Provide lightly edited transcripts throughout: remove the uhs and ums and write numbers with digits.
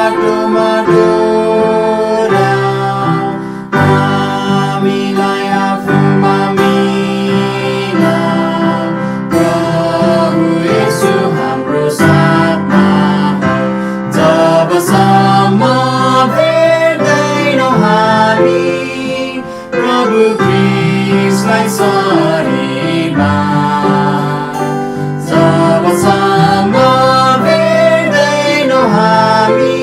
बाटोमा डोरा हामीलाई आफूमा मिला प्रभु येशू हाम्रो साथमा जबसम्म भेट्दैनौँ हामी प्रभु ख्रीष्टलाई शरीरमा जबसम्म भेट्दैनौँ हामी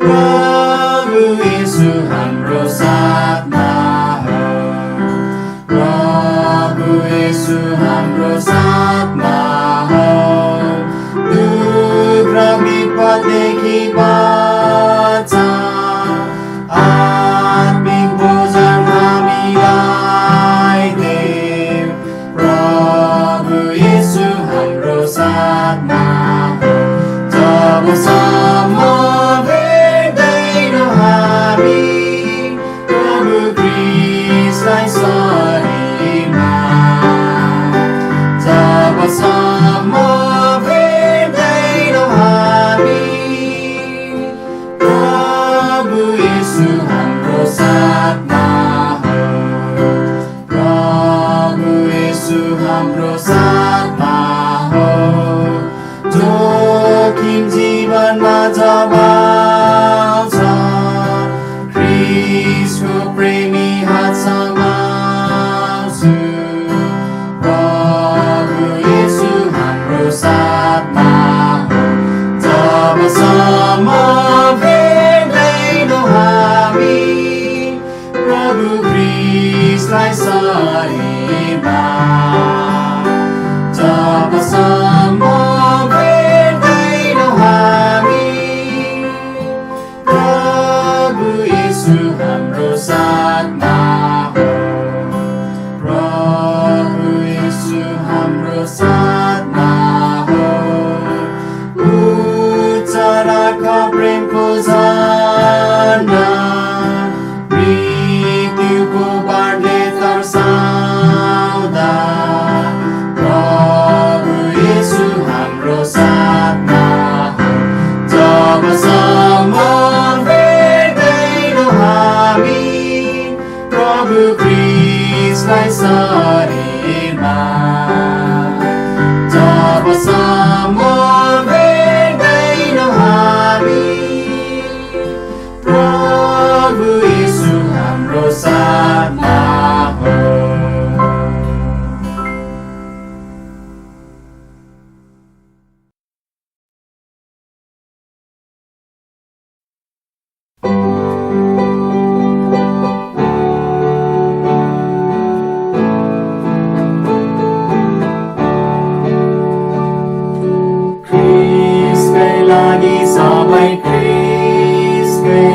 प्रभु येशू हाम्रो साथमा हो प्रभु येशू हाम्रो साथमा हो दुख र विपददेखि बचा आत्मिक भोजन हामीलाई देऊ प्रभु येशू हाम्रो साथमा हो जबसम्म भेट्दैनौँ हामी प्रभु ख्रीष्टलाई शरीरमा जबसम्म भेट्दैनौँ हामी प्रभु येशू हाम्रो साथमा हो प्रभु येशू हाम्रो साथमा हो जोखिम जीवनमा जब आउँछ ख्रीष्टको प्रेमी हात समाउँछु प्रभु येशू हाम्रो साथमा हो जबसम्म भेट्दैनौँ हामी प्रभु ख्रीष्टलाई शरीरमा जबसम्म भेट्दैनौँ हामी प्रभु येशू हाम्रो साथमा हो प्रभु येशू हाम्रो साथमा हो उच्च राख प्रेमको झन्डा मृत्युको बाटले तर्साउँदा प्रभु येशू हाम्रो साथमा हो जबसम्म भेट्दैनौँ हामी प्रभु ख्रीष्टलाई शरीरमा जबसम्म भेट्दैनौँ हामी प्रभु येशू हाम्रो साथमा हो ख्रीष्टकै लागि सबै ख्रीष्टकै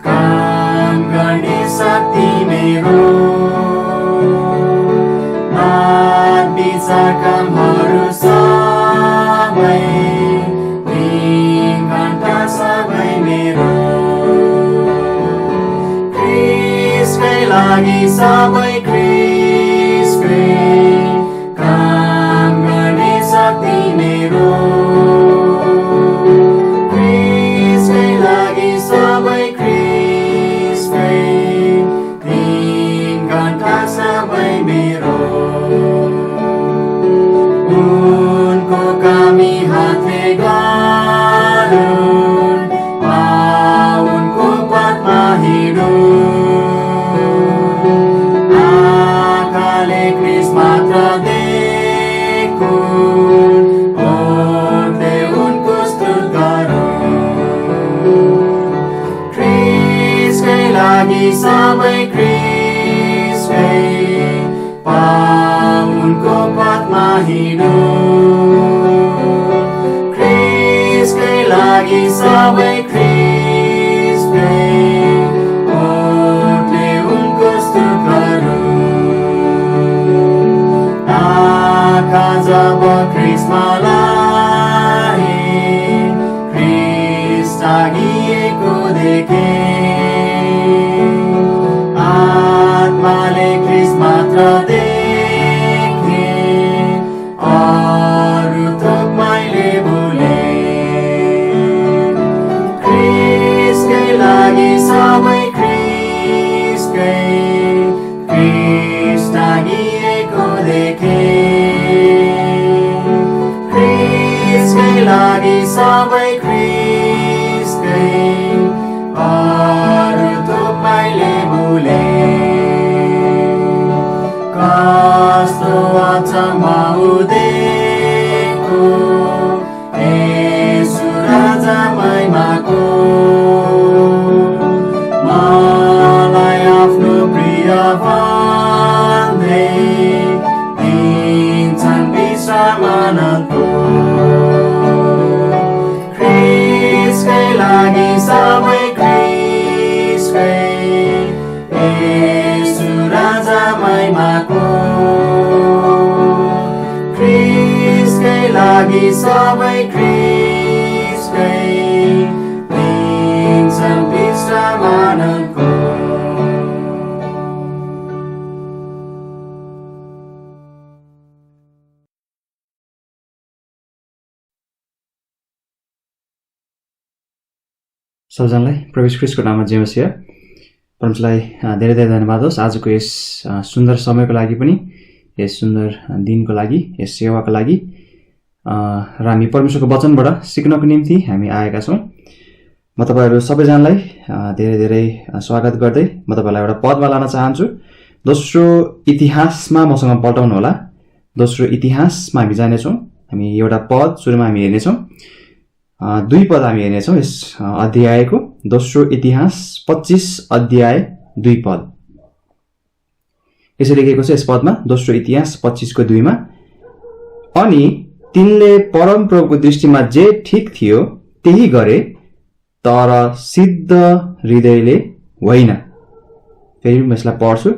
काम गर्ने शक्ति मेरो बात विचार कामहरू सबै घण्टा सबै मेरो ख्रीष्टकै लागि सबै ख्रीष्टकै काम गर्ने शक्ति मेरो ख्रीष्टकै लागि सबै ख्रीष्टकै 3 घण्टा सबै मेरो उनको कामी हातले गरून् उनको पथमा हिँडुन् आँखाले ख्रीष्ट मात्र देखुन् ओठले उनको स्तुति गरून् ख्रीष्टकै लागि सबै ख्रीष्टकै उनको पथमा हिँडुन् ख्रीष्टकै लागि सबै ख्रीष्टकै ओठले उनको स्तुति गरून् आँखा जब ख्रीष्टमा लाए ख्रीष्ट टाँगिएको देखे आत्माले ख्रीष्ट मात्र देखे अरू थोक मैले भुले लागि सबै ख्रिस्टकै अरू थोकैले भुले कस्तो अचम्म हुँदैको येशू राजा महिमाको मलाई आफ्नो प्रिय भन्दै दिन्छन् विश्राम आनन्दको ख्रिस्टकै लागि सबै ख्रिस्टकै येशू राजा महिमाको ख्रिस्टकै लागि सबै ख्रिस्टकै दिन्छन् विश्राम आनन्दको। सबजनालाई प्रभु यीशु ख्रीष्टको नाममा जय मसीह। परमेश्वरलाई धेरै धेरै धन्यवाद होस् आजको यस सुन्दर समयको लागि पनि, यस सुन्दर दिनको लागि, यस सेवाको लागि र हामी परमेश्वरको वचनबाट सिक्नको निम्ति हामी आएका छौँ। म तपाईँहरू सबैजनालाई धेरै धेरै स्वागत गर्दै म तपाईँलाई एउटा पदमा लान चाहन्छु। दोस्रो इतिहासमा मसँग पल्टाउनु होला। दोस्रो इतिहासमा हामी जानेछौँ। हामी एउटा पद सुरुमा हामी हेर्नेछौँ। 2 पद हामी हेर्नेछौँ यस अध्यायको। दोस्रो इतिहास 25 अध्याय 2 पद। यसरी लेखेको छ यस पदमा, दोस्रो इतिहास 25 को 2 मा, अनि तिनले परमप्रभुको दृष्टिमा जे ठिक थियो त्यही गरे, तर सिद्ध हृदयले होइन। फेरि म यसलाई पढ्छु।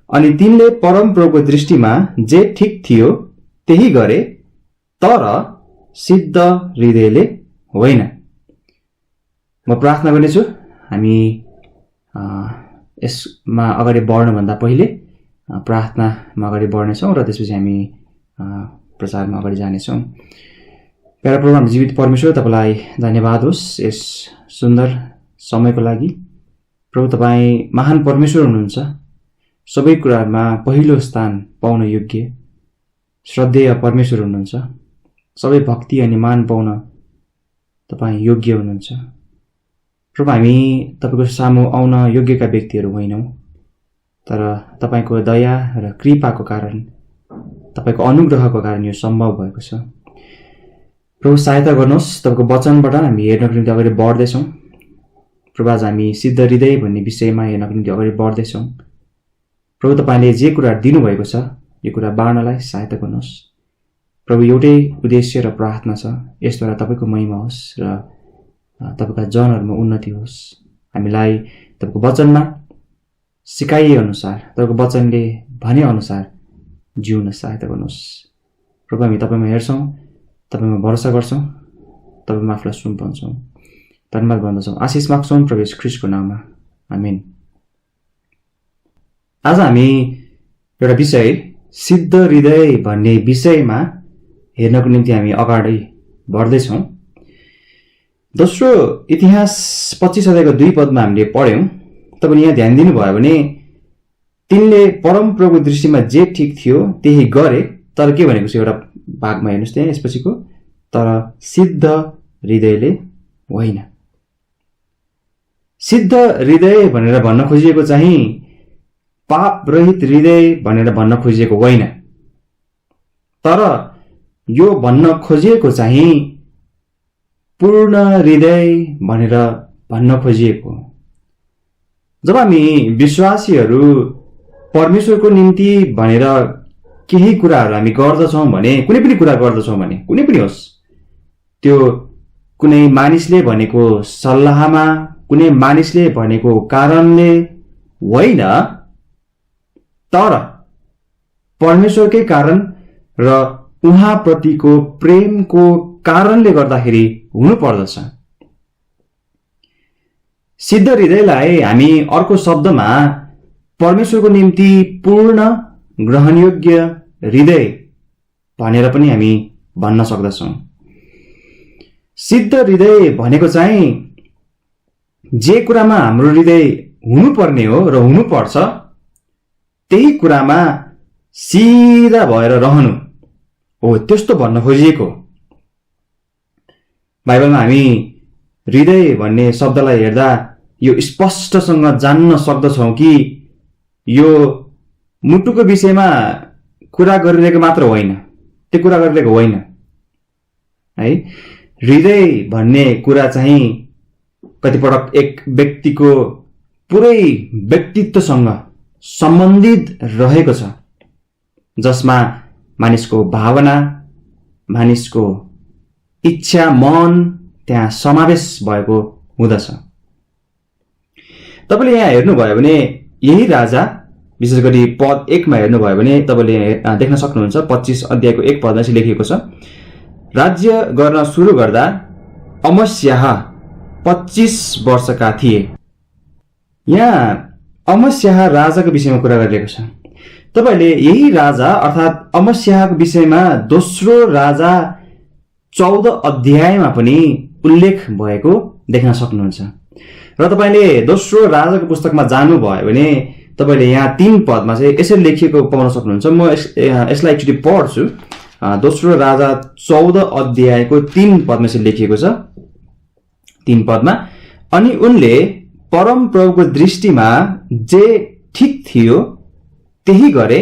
अनि तिनले परमप्रभुको दृष्टिमा जे ठिक थियो त्यही गरे, तर सिद्ध हृदयले होइन। म प्रार्थना गर्नेछु। हामी यसमा अगाडि बढ्नुभन्दा पहिले प्रार्थनामा अगाडि बढ्नेछौँ र त्यसपछि हामी प्रचारमा अगाडि जानेछौँ। प्यारा प्रभु, हाम्रो जीवित परमेश्वर, तपाईँलाई धन्यवाद होस् यस सुन्दर समयको लागि। प्रभु, तपाईँ महान परमेश्वर हुनुहुन्छ, सबै कुरामा पहिलो स्थान पाउन योग्य श्रद्धेय परमेश्वर हुनुहुन्छ। सबै भक्ति अनि मान पाउन तपाईँ योग्य हुनुहुन्छ। प्रभु, हामी तपाईँको सामु आउन योग्यका व्यक्तिहरू होइनौँ, तर तपाईँको दया र कृपाको कारण, तपाईँको अनुग्रहको कारण यो सम्भव भएको छ। प्रभु, सहायता गर्नुहोस्। तपाईँको वचनबाट हामी हेर्नको निम्ति अगाडि बढ्दैछौँ। प्रभु, आज हामी सिद्ध हृदय भन्ने विषयमा हेर्नको निम्ति अगाडि बढ्दैछौँ। प्रभु, तपाईँले जे कुरा दिनुभएको छ यो कुरा बाँड्नलाई सहायता गर्नुहोस्। प्रभु, एउटै उद्देश्य र प्रार्थना छ, यसद्वारा तपाईँको महिमा होस् र तपाईँका जनहरूमा उन्नति होस्। हामीलाई तपाईँको वचनमा सिकाइए अनुसार, तपाईँको वचनले भने अनुसार जिउन सहायता गर्नुहोस्। प्रभु, हामी तपाईँमा हेर्छौँ, तपाईँमा भरोसा गर्छौँ, तपाईँमा आफूलाई सुम्पन्छौँ। धन्यवाद भन्दछौँ, आशिष माग्छौँ प्रभु यीशु ख्रीष्टको नाममा, आमेन। आज हामी एउटा विषय सिद्ध हृदय भन्ने विषयमा हेर्नको निम्ति हामी अगाडि बढ्दैछौँ। दोस्रो इतिहास 25 अध्यायको 2 पदमा हामीले पढ्यौँ। तपाईँले यहाँ ध्यान दिनुभयो भने तिनले परमप्रभुको दृष्टिमा जे ठिक थियो त्यही गरे, तर के भनेको छ एउटा भागमा हेर्नुहोस् त्यहाँ यसपछिको, तर सिद्ध हृदयले होइन। सिद्ध हृदय भनेर भन्न खोजिएको चाहिँ पाप रहित हृदय भनेर भन्न खोजिएको होइन, तर यो भन्न खोजिएको चाहिँ पूर्ण हृदय भनेर भन्न खोजिएको। जब हामी विश्वासीहरू परमेश्वरको निम्ति भनेर केही कुराहरू हामी गर्दछौँ भने, कुनै पनि कुरा गर्दछौँ भने, कुनै पनि होस्, त्यो कुनै मानिसले भनेको सल्लाहमा, कुनै मानिसले भनेको कारणले होइन, तर परमेश्वरकै कारण र उहाँप्रतिको प्रेमको कारणले गर्दाखेरि हुनु पर्दछ। सिद्ध हृदयलाई हामी अर्को शब्दमा परमेश्वरको निम्ति पूर्ण ग्रहणयोग्य हृदय भनेर पनि हामी भन्न सक्दछौँ। सिद्ध हृदय भनेको चाहिँ जे कुरामा हाम्रो हृदय हुनुपर्ने हो र हुनुपर्छ त्यही कुरामा सिधा भएर रहनु हो, त्यस्तो भन्न खोजिएको। बाइबलमा हामी हृदय भन्ने शब्दलाई हेर्दा यो स्पष्टसँग जान्न सक्दछौँ कि यो मुटुको विषयमा कुरा गरिरहेको मात्र होइन, त्यो कुरा गरिरहेको होइन है। हृदय भन्ने कुरा चाहिँ कतिपटक एक व्यक्तिको पुरै व्यक्तित्वसँग सम्बन्धित रहेको छ, जसमा मानिसको भावना, मानिसको इच्छा, मन त्यहाँ समावेश भएको हुँदछ। तपाईले यहाँ हेर्नुभयो भने यही राजा, विशेष गरी पद 1 मा हेर्नुभयो भने तपाईले देख्न सक्नुहुन्छ 25 अध्यायको 1 पदमा चाहिँ लेखिएको छ, राज्य गर्न सुरु गर्दा अमस्याह 25 वर्षका थिए। यहाँ अमस्याह राजाको विषयमा कुरा गरिएको छ। तपाईले यही राजा अर्थात् अमस्याहको विषयमा दोस्रो राजा 14 अध्यायमा पनि उल्लेख भएको देख्न सक्नुहुन्छ। र तपाईले दोस्रो राजाको पुस्तकमा जानुभयो भने तपाईले यहाँ 3 पदमा चाहिँ यसरी लेखिएको पाउन सक्नुहुन्छ। म यसलाई एकचोटि पढ्छु। दोस्रो राजा 14 अध्यायको 3 पदमा चाहिँ लेखिएको छ। 3 पदमा, अनि उनले परम प्रभुको दृष्टिमा जे ठिक थियो त्यही गरे,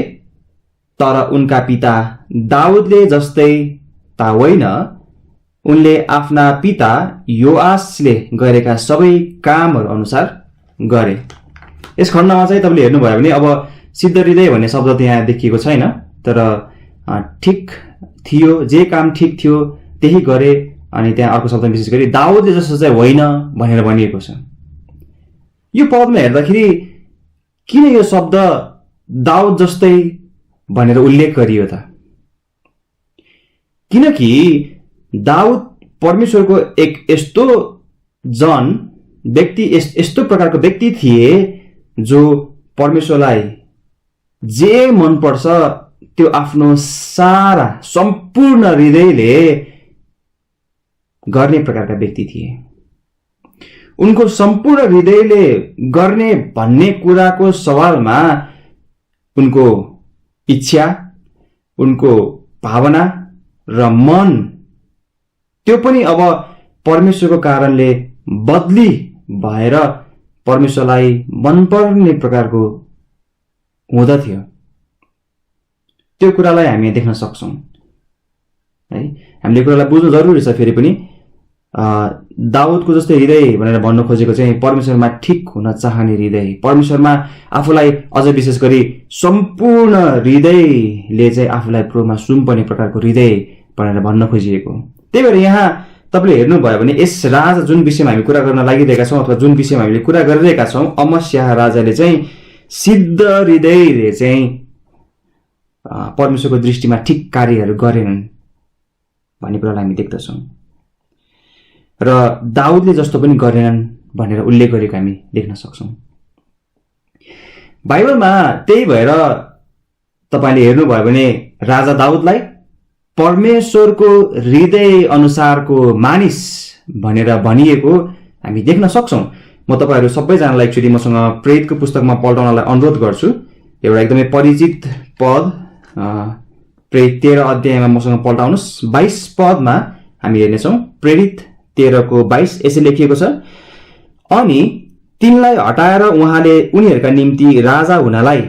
तर उनका पिता दाउदले जस्तै ता होइन, उनले आफ्ना पिता योआसले गरेका सबै कामहरू अनुसार गरे। यस खण्डमा चाहिँ तपाईले हेर्नुभयो भने अब सिद्ध हृदय भन्ने शब्द त्यहाँ देखिएको छैन, तर ठिक थियो, जे काम ठिक थियो त्यही गरे। अनि त्यहाँ अर्को शब्द विशेष गरी दाउदले जस्तो चाहिँ होइन भनेर भनिएको छ। यो पदमा हेर्दाखेरि किन यो शब्द दाउद जस्तै भनेर उल्लेख गरियो त? किनकि दाउद परमेश्वरको एक यस्तो व्यक्ति, यस्तो प्रकारको व्यक्ति थिए जो परमेश्वरलाई जे मन पर्छ त्यो आफ्नो सारा सम्पूर्ण हृदयले गर्ने प्रकारका व्यक्ति थिए। उनको सम्पूर्ण हृदयले गर्ने भन्ने कुराको सवालमा उनको इच्छा, उनको भावना र मन त्यो पनि अब परमेश्वरको कारणले बदली भएर परमेश्वरलाई मनपर्ने प्रकारको हुँदथ्यो। त्यो कुरालाई हामी देख्न सक्छौं है। हामीले कुरालाई बुझ्नु जरुरी छ। फेरि पनि दाउदको जस्तै हृदय भनेर भन्न खोजेको चाहिँ परमेश्वरमा ठिक हुन चाहने हृदय, परमेश्वरमा आफूलाई अझ विशेष गरी सम्पूर्ण हृदयले चाहिँ आफूलाई प्रभुमा सुम्पर्ने प्रकारको हृदय भनेर भन्न खोजिएको। त्यही भएर यहाँ तपाईले हेर्नुभयो भने यस राजा जुन विषयमा हामी कुरा गर्न लागिरहेका छौं अथवा जुन विषयमा हामीले कुरा गरिरहेका छौं, अमस्याह राजाले चाहिँ सिद्ध हृदयले चाहिँ परमेश्वरको दृष्टिमा ठिक कार्यहरू गरेनन् भन्ने कुरालाई हामी देख्दछौं र दाउदले जस्तो पनि गरेनन् भनेर उल्लेख गरेको हामी देख्न सक्छौं बाइबलमा। त्यही भएर तपाईले हेर्नुभयो भने राजा दाउदलाई परमेश्वरको हृदय अनुसारको मानिस भनेर भनिएको हामी देख्न सक्छौं। म तपाईहरु सबैजनालाई एकचोटि मसँग प्रेरितको पुस्तकमा पल्टाउनलाई अनुरोध गर्छु। एउटा एकदमै परिचित पद प्रेरित 13 अध्यायमा मसँग पल्टाउनुस्। 22 पदमा हामी हेर्नेछौं। प्रेरित 13 को 22 यसै लेखिएको छ, अनि तिनलाई हटाएर उहाँले उनीहरूका निम्ति राजा हुनलाई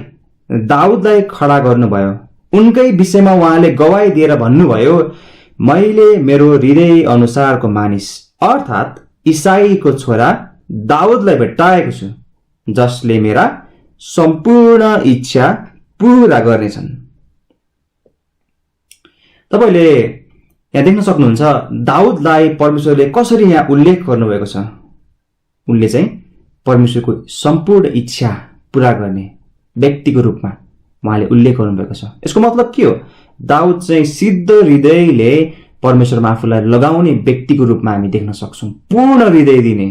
दाउदलाई खडा गर्नुभयो। उनकै विषयमा उहाँले गवाही दिएर भन्नुभयो, मैले मेरो हृदय अनुसारको मानिस अर्थात् इसाईको छोरा दाउदलाई भेट्टाएको छु, जसले मेरा सम्पूर्ण इच्छा पूरा गर्नेछन्। तपाईले यहाँ देख्न सक्नुहुन्छ दाउदलाई परमेश्वरले कसरी यहाँ उल्लेख गर्नुभएको छ। उनले चाहिँ परमेश्वरको सम्पूर्ण इच्छा पूरा गर्ने व्यक्तिको रूपमा उहाँले उल्लेख गर्नुभएको छ। यसको मतलब के हो? दाउद चाहिँ सिद्ध हृदयले परमेश्वरमा आफूलाई लगाउने व्यक्तिको रूपमा हामी देख्न सक्छौं। पूर्ण हृदय दिने,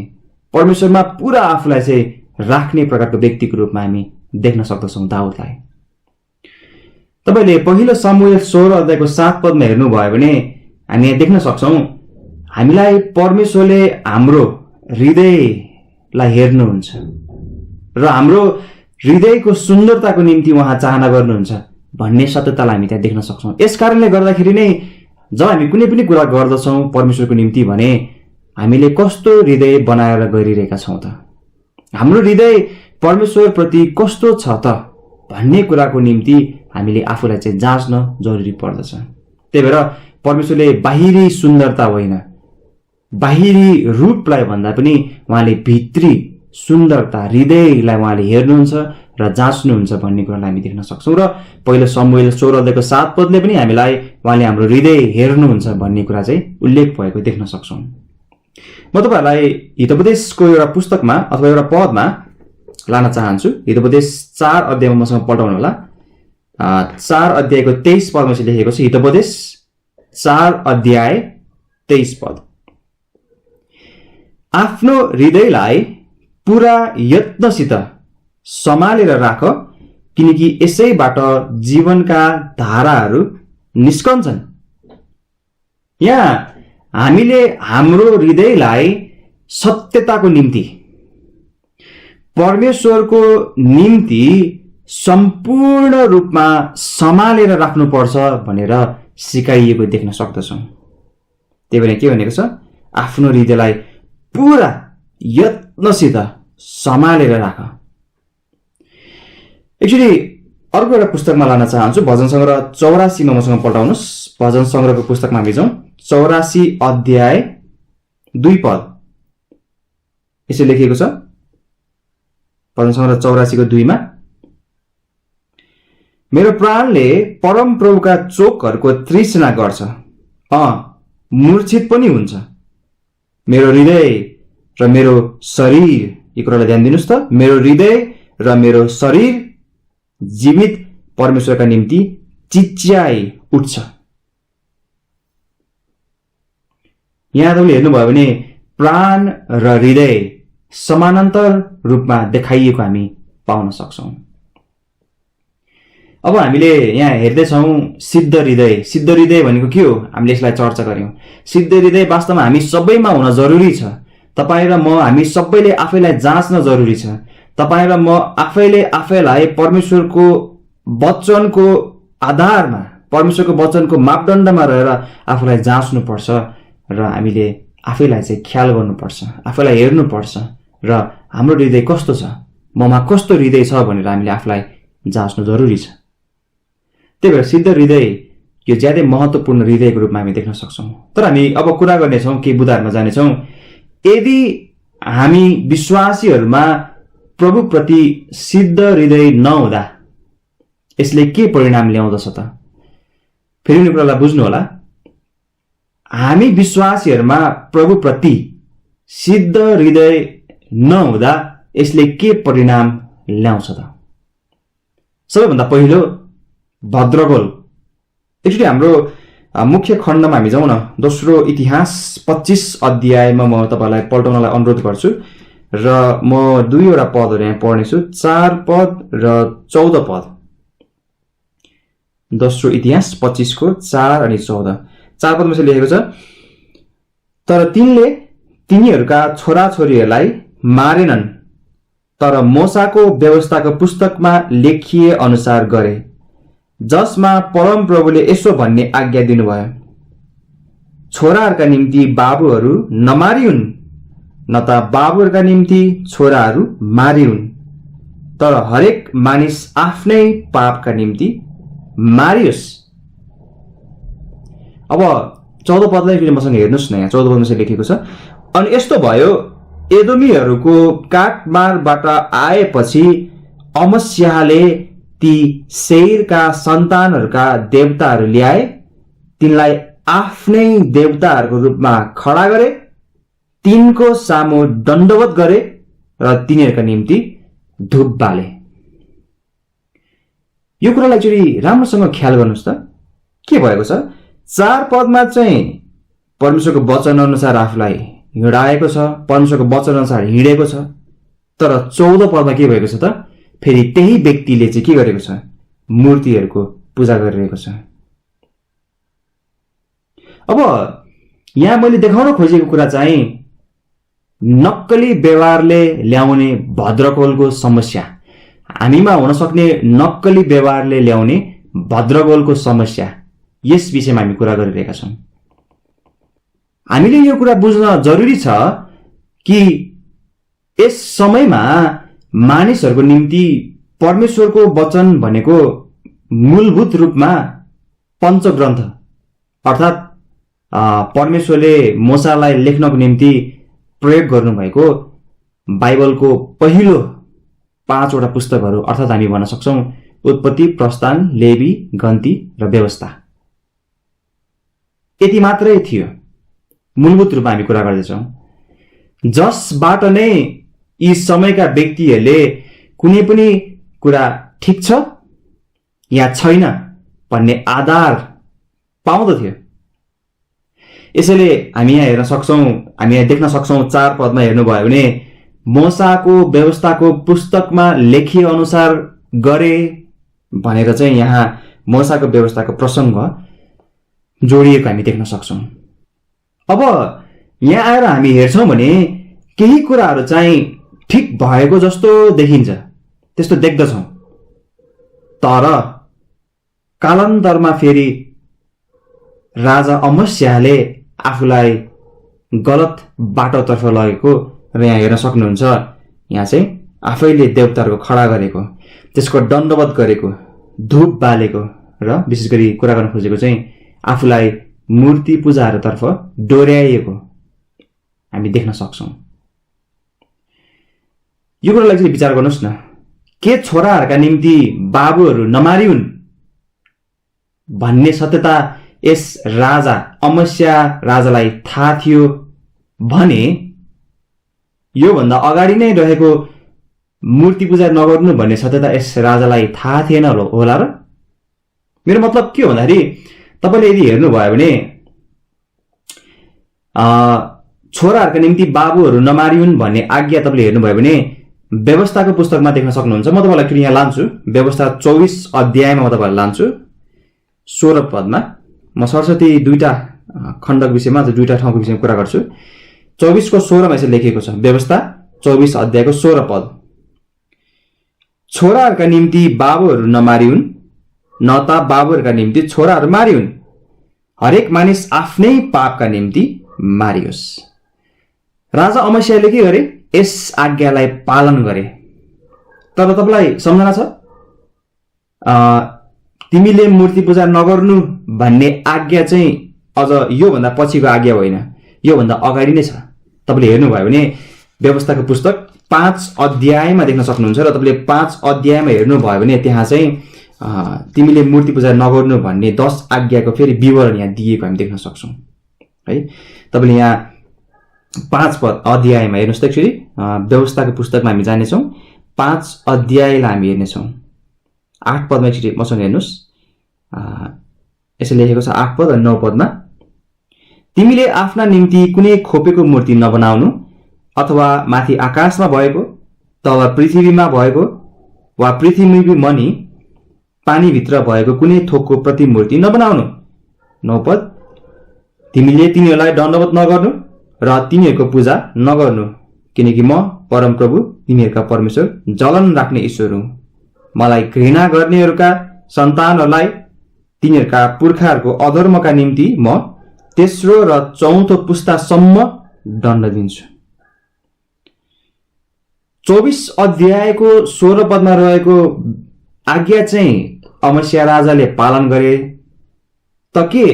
परमेश्वरमा पूरा आफूलाई चाहिँ राख्ने प्रकारको व्यक्तिको रूपमा हामी देख्न सक्दछौं दाउदलाई। तपाईले पहिलो शमूएल 16 अध्यायको 7 पदमा हेर्नुभयो भने हामी यहाँ देख्न सक्छौं हामीलाई परमेश्वरले हाम्रो हृदयलाई हेर्नुहुन्छ र हाम्रो हृदयको सुन्दरताको निम्ति उहाँ चाहना गर्नुहुन्छ भन्ने सत्यतालाई हामी त्यहाँ देख्न सक्छौं। यस कारणले गर्दाखेरि नै जब हामी कुनै पनि कुरा गर्दछौं परमेश्वरको निम्ति भने हामीले कस्तो हृदय बनाएर गरिरहेका छौँ त? हाम्रो हृदय परमेश्वरप्रति कस्तो छ त भन्ने कुराको निम्ति हामीले आफूलाई चाहिँ जाँच्न जरुरी पर्दछ। त्यही भएर परमेश्वरले बाहिरी सुन्दरता होइन, बाहिरी रूपलाई भन्दा पनि उहाँले भित्री सुन्दरता, हृदयलाई उहाँले हेर्नुहुन्छ र जाँच्नुहुन्छ भन्ने कुरालाई हामी देख्न सक्छौँ। र पहिलो शमूएल 16:7 पनि हामीलाई उहाँले हाम्रो हृदय हेर्नुहुन्छ भन्ने कुरा चाहिँ उल्लेख भएको देख्न सक्छौँ। म तपाईँहरूलाई हितोपदेशको एउटा पुस्तकमा अथवा एउटा पदमा लान चाहन्छु। हितोपदेश 4 अध्यायमा मसँग पल्टाउनु होला। 4 अध्यायको 23 पदमा चाहिँ लेखेको छ। हितोपदेश 4 अध्याय 23 पद। आफ्नो हृदयलाई पूरा यत्नसित सम्हालेर राख, किनकि यसैबाट जीवनका धाराहरू निस्कन्छन्। यहाँ हामीले हाम्रो हृदयलाई सत्यताको निम्ति, परमेश्वरको निम्ति सम्पूर्ण रूपमा सम्हालेर राख्नुपर्छ भनेर सिकाइएको देख्न सक्दछौँ। त्यही भएर के भनेको छ? आफ्नो हृदयलाई पूरा यत्नसित सम्हालेर राख। एक्चुअली अर्को एउटा पुस्तकमा लान चाहन्छु। भजन सङ्ग्रह 84 मा मसँग पल्टाउनुहोस्। भजन सङ्ग्रहको पुस्तकमा हामी जाउँ। 84 अध्याय 2 पद यसो लेखिएको छ। भजन सङ्ग्रह 84 को 2 मा, मेरो प्राणले परम प्रभुका चोकहरूको तृष्णा गर्छ, मूर्छित पनि हुन्छ। मेरो हृदय र मेरो शरीर, यो कुरालाई ध्यान दिनुस् त, मेरो हृदय र मेरो शरीर जीवित परमेश्वरका निम्ति चिच्याइ उठ्छ। यहाँ तपाईँले हेर्नुभयो भने प्राण र हृदय समानान्तर रूपमा देखाइएको हामी पाउन सक्छौँ। अब हामीले यहाँ हेर्दैछौँ सिद्ध हृदय। सिद्ध हृदय भनेको के हो? हामीले यसलाई चर्चा गर्यौँ। सिद्ध हृदय वास्तवमा हामी सबैमा हुन जरुरी छ। तपाईँ र म, हामी सबैले आफैलाई जाँच्न जरुरी छ। तपाईँ र म आफैले आफैलाई परमेश्वरको वचनको आधारमा, परमेश्वरको वचनको मापदण्डमा रहेर आफूलाई जाँच्नुपर्छ र हामीले आफैलाई चाहिँ ख्याल गर्नुपर्छ, आफैलाई हेर्नुपर्छ र हाम्रो हृदय कस्तो छ, ममा कस्तो हृदय छ भनेर हामीले आफूलाई जाँच्नु जरुरी छ। त्यही भएर सिद्ध हृदय यो ज्यादै महत्त्वपूर्ण हृदयको रूपमा हामी देख्न सक्छौँ। तर हामी अब कुरा गर्नेछौँ, केही बुदाहरूमा जानेछौँ। यदि हामी विश्वासीहरूमा प्रभुप्रति सिद्ध हृदय नहुँदा यसले के परिणाम ल्याउँदछ त? फेरि यो कुरालाई बुझ्नु होला। हामी विश्वासीहरूमा प्रभुप्रति सिद्ध हृदय नहुँदा यसले के परिणाम ल्याउँछ त? सबैभन्दा पहिलो भद्रगोल। एक्चुअली हाम्रो मुख्य खण्डमा हामी जाउँ न। दोस्रो इतिहास 25 अध्यायमा म तपाईँलाई पल्टाउनलाई अनुरोध गर्छु र म 2 पदहरू यहाँ पढ्नेछु, 4 पद र 14 पद। दोस्रो इतिहास 25 को 4 अनि 14। 4 पदमा चाहिँ लेखेको छ, तर तिनले तिनीहरूका छोराछोरीहरूलाई मारेनन्, तर मोसाको व्यवस्थाको पुस्तकमा लेखिए अनुसार गरे, जसमा परम प्रभुले यसो भन्ने आज्ञा दिनुभयो, छोराहरूका निम्ति बाबुहरू नमारिउन्, न त बाबुहरूका निम्ति छोराहरू मारिउन्, तर हरेक मानिस आफ्नै पापका निम्ति मारियोस्। अब 14 पदलाई फेरि मसँग हेर्नुहोस् न। यहाँ 14 पदमा चाहिँ लेखेको छ, अनि यस्तो भयो, एदोमीहरूको काटमारबाट आएपछि अमस्याले ती सेयरका सन्तानहरूका देवताहरू ल्याए, तिनलाई आफ्नै देवताहरूको रूपमा खडा गरे, तिनको सामु दण्डवत गरे र तिनीहरूका निम्ति धूप बाले। यो कुरालाई चाहिँ राम्रोसँग ख्याल गर्नुहोस् त, के भएको छ? 4 पदमा चाहिँ परमेश्वरको वचन अनुसार आफूलाई हिँडाएको छ, परमेश्वरको वचन अनुसार हिँडेको छ। तर 14 पदमा के भएको छ त? फेरि त्यही व्यक्तिले चाहिँ के गरेको छ? मूर्तिहरूको पूजा गरिरहेको छ। अब यहाँ मैले देखाउन खोजेको कुरा चाहिँ नक्कली व्यवहारले ल्याउने भद्रकोलको समस्या, हामीमा हुन सक्ने नक्कली व्यवहारले ल्याउने भद्रकोलको समस्या, यस विषयमा हामी कुरा गरिरहेका छौँ। हामीले यो कुरा बुझ्न जरुरी छ कि यस समयमा मानिसहरूको निम्ति परमेश्वरको वचन भनेको मूलभूत रूपमा पञ्चग्रन्थ अर्थात् परमेश्वरले मूसालाई लेख्नको निम्ति प्रयोग गर्नुभएको बाइबलको पहिलो 5 वटा पुस्तकहरू अर्थात् हामी भन्न सक्छौं उत्पत्ति, प्रस्थान, लेवी, गन्ती र व्यवस्था। यति मात्रै थियो। मूलभूत रूपमा हामी कुरा गर्दैछौं जसबाट नै यी समयका व्यक्तिहरूले कुनै पनि कुरा ठिक छ या छैन भन्ने आधार पाउँदथ्यो। यसैले हामी यहाँ हेर्न सक्छौं, हामी यहाँ देख्न सक्छौं 4 पदमा हेर्नुभयो भने मूसाको व्यवस्थाको पुस्तकमा लेखिए अनुसार गरे भनेर चाहिँ यहाँ मूसाको व्यवस्थाको प्रसंग जोडिएको हामी देख्न सक्छौं। अब यहाँ आएर हामी हेर्छौं भने केही कुराहरू चाहिँ ठिक भएको जस्तो देखिन्छ, त्यस्तो देख्दछौं। तर कालान्तरमा फेरि राजा अमस्याले आफूलाई गलत बाटोतर्फ लगेको र यहाँ हेर्न सक्नुहुन्छ। यहाँ चाहिँ आफैले देवताहरूको खडा गरेको, त्यसको दण्डवत गरेको, धूप बालेको र विशेष गरी कुरा गर्न खोजेको चाहिँ आफूलाई मूर्ति पूजाहरूतर्फ डोर्याइएको हामी देख्न सक्छौं। यो कुरालाई चाहिँ विचार गर्नुहोस् न, के छोराहरूका निम्ति बाबुहरू नमारिउन् भन्ने सत्यता यस राजा अमस्या राजालाई थाहा थियो भने योभन्दा अगाडि नै रहेको मूर्ति पूजा नगर्नु भन्ने सत्यता यस राजालाई थाहा थिएन होला र? मेरो मतलब के हो भन्दाखेरि तपाईले यदि हेर्नुभयो भने छोराहरूका निम्ति बाबुहरू नमारिउन् भन्ने आज्ञा तपाईले हेर्नुभयो भने व्यवस्थाको पुस्तकमा देख्न सक्नुहुन्छ। म तपाईलाई फेरि यहाँ लान्छु, व्यवस्था 24 अध्यायमा म तपाईलाई लान्छु 16 पदमा। म सरस्वती दुईटा खण्डको विषयमा, दुईटा ठाउँको विषयमा कुरा गर्छु। 24 को 16 मा यसरी लेखिएको छ, व्यवस्था 24 अध्यायको 16 पद। छोराहरूका निम्ति बाबुहरू नमारिउन्, न त बाबुहरूका निम्ति छोराहरू मारिउन्, हरेक मानिस आफ्नै पापका निम्ति मारियोस्। राजा अमस्याले के गरे? यस आज्ञालाई पालन गरे। तर तपाईलाई सम्झना छ तिमीले मूर्ति पूजा नगर्नु भन्ने आज्ञा चाहिँ अझ यो भन्दा पछिको आज्ञा होइन, यो भन्दा अगाडि नै छ। तपाईले हेर्नुभयो भने व्यवस्थाको पुस्तक 5 अध्यायमा देख्न सक्नुहुन्छ र तपाईले 5 अध्यायमा हेर्नुभयो भने त्यहाँ चाहिँ तिमीले मूर्ति पूजा नगर्नु भन्ने 10 आज्ञाको फेरि विवरण यहाँ दिएको हामी देख्न सक्छौं है। तपाईले यहाँ 5 अध्यायमा हेर्नुस् त, एकचोटि व्यवस्थाको पुस्तकमा हामी जानेछौं। 5 अध्यायलाई हामी हेर्नेछौं। 8 पदमा एकचोटि मसँग हेर्नुस्, यसो लेखेको छ 8 पद र 9 पदमा। तिमीले आफ्ना निम्ति कुनै खोपेको मूर्ति नबनाउनु, अथवा माथि आकाशमा भएको, तल पृथ्वीमा भएको वा पृथ्वी मनी पानीभित्र भएको कुनै थोकको प्रतिमूर्ति नबनाउनु। 9 पद, तिमीले तिनीहरूलाई दण्डवत नगर्नु र तिनीहरूको पूजा नगर्नु, किनकि म परमप्रभु तिमीहरूका परमेश्वर जलन राख्ने ईश्वर हुँ। मलाई घृणा गर्नेहरूका सन्तानहरूलाई तिनीहरूका पुर्खाहरूको अधर्मका निम्ति म तेस्रो र चौथो पुस्तासम्म दण्ड दिन्छु। 24 अध्यायको 16 पदमा रहेको आज्ञा चाहिँ अमस्या राजाले पालन गरे, त के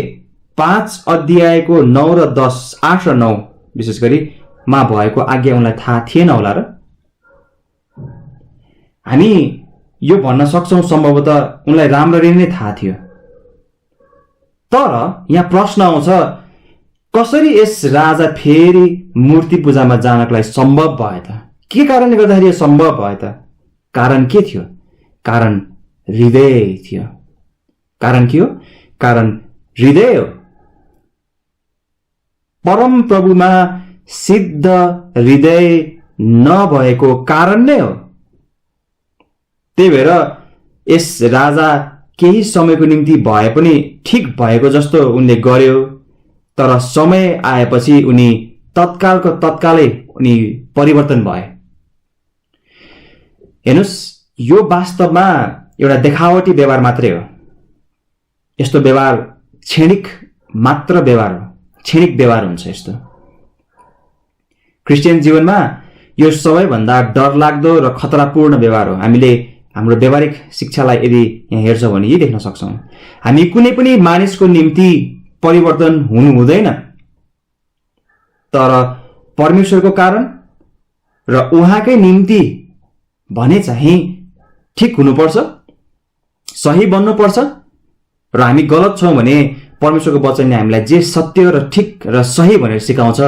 5 अध्यायको 9 र 10, 8 र 9 विशेष गरी मा भएको आज्ञा उनलाई थाहा थिएन होला र? हामी यो भन्न सक्छौं सम्भवतः उनलाई राम्ररी नै थाहा थियो। तर यहाँ प्रश्न आउँछ, कसरी यस राजा फेरि मूर्ति पूजामा जानका लागि सम्भव भयो त? के कारणले गर्दाखेरि यो सम्भव भयो त? कारण के थियो? कारण हृदय थियो। कारण के हो? कारण हृदय हो। परम प्रभुमा सिद्ध हृदय नभएको कारण नै हो। त्यही भएर यस राजा केही समयको निम्ति भए पनि ठिक भएको जस्तो उनले गर्यो, तर समय आएपछि उनी तत्कालको तत्कालै उनी परिवर्तन भए। हेर्नुस्, यो वास्तवमा एउटा देखावटी व्यवहार मात्रै हो। यस्तो व्यवहार क्षणिक मात्र व्यवहार हो। क्षणिक व्यवहार हुन्छ यस्तो। क्रिस्चियन जीवनमा यो सबैभन्दा डरलाग्दो र खतरापूर्ण व्यवहार हो। हामीले हाम्रो व्यावहारिक शिक्षालाई यदि यहाँ हेर्छौँ भने यही देख्न सक्छौँ, हामी कुनै पनि मानिसको निम्ति परिवर्तन हुनु हुँदैन, तर परमेश्वरको कारण र उहाँकै निम्ति भने चाहिँ ठिक हुनुपर्छ, सही बन्नुपर्छ। र हामी गलत छौँ भने परमेश्वरको वचनले हामीलाई जे सत्य र ठिक र सही भनेर सिकाउँछ,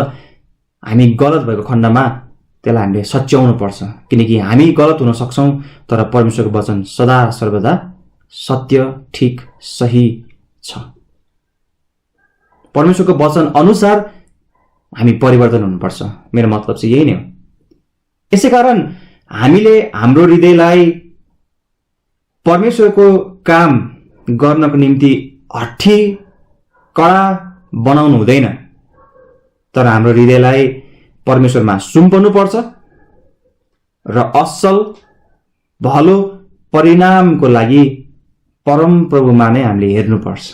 हामी गलत भएको खण्डमा त्यसलाई हामीले सच्याउनु पर्छ, किनकि हामी गलत हुन सक्छौँ तर परमेश्वरको वचन सदा सर्वदा सत्य, ठिक, सही छ। परमेश्वरको वचन अनुसार हामी परिवर्तन हुनुपर्छ। मेरो मतलब चाहिँ यही नै हो। यसैकारण हामीले हाम्रो हृदयलाई परमेश्वरको काम गर्नको निम्ति हठी कडा बनाउनु हुँदैन, तर हाम्रो हृदयलाई परमेश्वरमा सुम्पनु पर्छ र असल भलो परिणामको लागि परमप्रभुमा नै हामीले हेर्नुपर्छ।